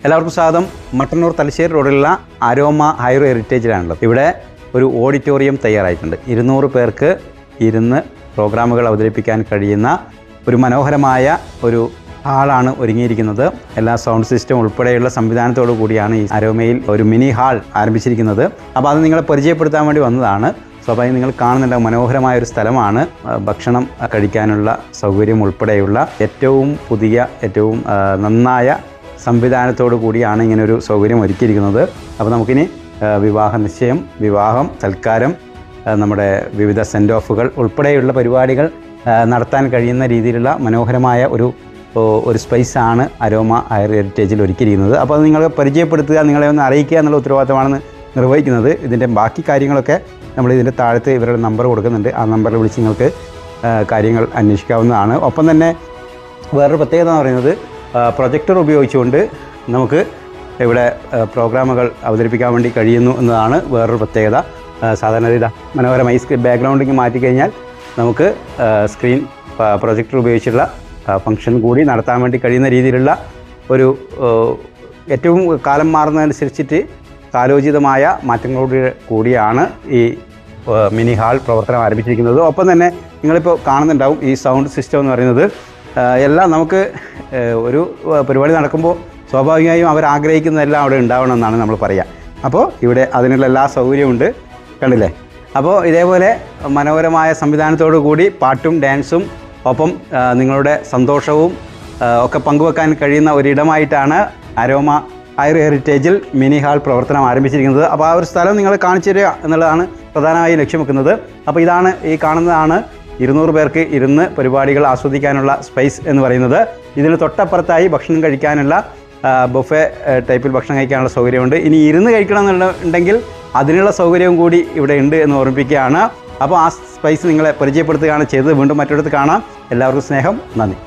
എല്ലാവർക്കും സ്വാഗതം. മട്ടന്നൂർ തലശ്ശേരി റോഡിലുള്ള അരോമ ഹൈർ ഹെറിറ്റേജിലാണുള്ളത്. ഇവിടെ ഒരു ഓഡിറ്റോറിയം തയ്യാറായിട്ടുണ്ട്. 200 പേർക്ക് ഇരുന്ന് പ്രോഗ്രാമുകൾ അവതരിപ്പിക്കാൻ കഴിയുന്ന ഒരു മനോഹരമായ ഒരു ഹാളാണ് ഒരുങ്ങിയിരിക്കുന്നത്. എല്ലാ സൗണ്ട് സിസ്റ്റം ഉൾപ്പെടെയുള്ള സംവിധാനത്തോടു കൂടിയാണ് ഈ അരോമയിൽ ഒരു മിനി ഹാൾ ആരംഭിച്ചിരിക്കുന്നത്. അപ്പോൾ അത് നിങ്ങളെ പരിചയപ്പെടുത്താൻ വേണ്ടി വന്നതാണ്. സ്വാഭാവികം നിങ്ങൾ കാണുന്നുണ്ട്, മനോഹരമായ ഒരു സ്ഥലമാണ്. ഭക്ഷണം കഴിക്കാനുള്ള സൗകര്യം ഉൾപ്പെടെയുള്ള ഏറ്റവും പുതിയ ഏറ്റവും നന്നായ സംവിധാനത്തോടു കൂടിയാണ് ഇങ്ങനൊരു സൗകര്യം ഒരുക്കിയിരിക്കുന്നത്. അപ്പോൾ നമുക്കിനി വിവാഹ നിശ്ചയം, വിവാഹം, സൽക്കാരം, നമ്മുടെ വിവിധ സെൻഡ് ഓഫുകൾ ഉൾപ്പെടെയുള്ള പരിപാടികൾ നടത്താൻ കഴിയുന്ന രീതിയിലുള്ള മനോഹരമായ ഒരു സ്പേസാണ് അരോമ ഹൈർ ഹെറിറ്റേജിൽ ഒരുക്കിയിരിക്കുന്നത്. അപ്പോൾ അത് നിങ്ങളെ പരിചയപ്പെടുത്തുക, നിങ്ങളെ ഒന്ന് അറിയിക്കുക എന്നുള്ള ഉത്തരവാദിത്തമാണ് നിർവഹിക്കുന്നത്. ഇതിൻ്റെ ബാക്കി കാര്യങ്ങളൊക്കെ നമ്മൾ ഇതിൻ്റെ താഴത്ത് ഇവരുടെ നമ്പർ കൊടുക്കുന്നുണ്ട്. ആ നമ്പറിൽ വിളിച്ച് നിങ്ങൾക്ക് കാര്യങ്ങൾ അന്വേഷിക്കാവുന്നതാണ്. ഒപ്പം തന്നെ വേറൊരു പ്രത്യേകത എന്ന് പറയുന്നത്, പ്രൊജക്ടർ ഉപയോഗിച്ചുകൊണ്ട് നമുക്ക് ഇവിടെ പ്രോഗ്രാമുകൾ അവതരിപ്പിക്കാൻ വേണ്ടി കഴിയുന്നു എന്നതാണ് വേറൊരു പ്രത്യേകത. സാധാരണ ഇതാ മനോഹരമായി ബാക്ക്ഗ്രൗണ്ടിലേക്ക് മാറ്റിക്കഴിഞ്ഞാൽ നമുക്ക് സ്ക്രീൻ പ്രൊജക്ടർ ഉപയോഗിച്ചുള്ള ഫംഗ്ഷൻ കൂടി നടത്താൻ വേണ്ടി കഴിയുന്ന രീതിയിലുള്ള ഒരു ഏറ്റവും കാലം മാറുന്നതനുസരിച്ചിട്ട് കാലോചിതമായ മാറ്റങ്ങളോട് കൂടിയാണ് ഈ മിനി ഹാൾ പ്രവർത്തനം ആരംഭിച്ചിരിക്കുന്നത്. ഒപ്പം തന്നെ നിങ്ങളിപ്പോൾ കാണുന്നുണ്ടാവും ഈ സൗണ്ട് സിസ്റ്റം എന്ന് പറയുന്നത് എല്ലാം നമുക്ക് ഒരു പരിപാടി നടക്കുമ്പോൾ സ്വാഭാവികമായും അവർ ആഗ്രഹിക്കുന്നതെല്ലാം അവിടെ ഉണ്ടാവണമെന്നാണ് നമ്മൾ പറയുക. അപ്പോൾ ഇവിടെ അതിനുള്ള എല്ലാ സൗകര്യമുണ്ട്, കണ്ടില്ലേ? അപ്പോൾ ഇതേപോലെ മനോഹരമായ സംവിധാനത്തോടു കൂടി പാട്ടും ഡാൻസും ഒപ്പം നിങ്ങളുടെ സന്തോഷവും ഒക്കെ പങ്കുവെക്കാൻ കഴിയുന്ന ഒരിടമായിട്ടാണ് അരോമ ഹൈർ ഹെറിറ്റേജിൽ മിനി ഹാൾ പ്രവർത്തനം ആരംഭിച്ചിരിക്കുന്നത്. അപ്പോൾ ആ ഒരു സ്ഥലം നിങ്ങൾ കാണിച്ചു തരിക എന്നുള്ളതാണ് പ്രധാനമായും ലക്ഷ്യം വെക്കുന്നത്. അപ്പോൾ ഇതാണ്, ഈ കാണുന്നതാണ് 200 പേർക്ക് ഇരുന്ന് പരിപാടികൾ ആസ്വദിക്കാനുള്ള സ്പേസ് എന്ന് പറയുന്നത്. ഇതിന് തൊട്ടപ്പുറത്തായി ഭക്ഷണം കഴിക്കാനുള്ള ബുഫേ ടൈപ്പിൽ ഭക്ഷണം കഴിക്കാനുള്ള സൗകര്യമുണ്ട്. ഇനി ഇരുന്ന് കഴിക്കണം എന്നുണ്ടെങ്കിൽ അതിനുള്ള സൗകര്യവും കൂടി ഇവിടെ ഉണ്ട് എന്ന് ഓർമ്മിപ്പിക്കുകയാണ്. അപ്പോൾ ആ സ്പേസ് നിങ്ങളെ പരിചയപ്പെടുത്തുകയാണ് ചെയ്തത്. വീണ്ടും മറ്റൊരിടത്ത് കാണാം. എല്ലാവർക്കും സ്നേഹം, നന്ദി.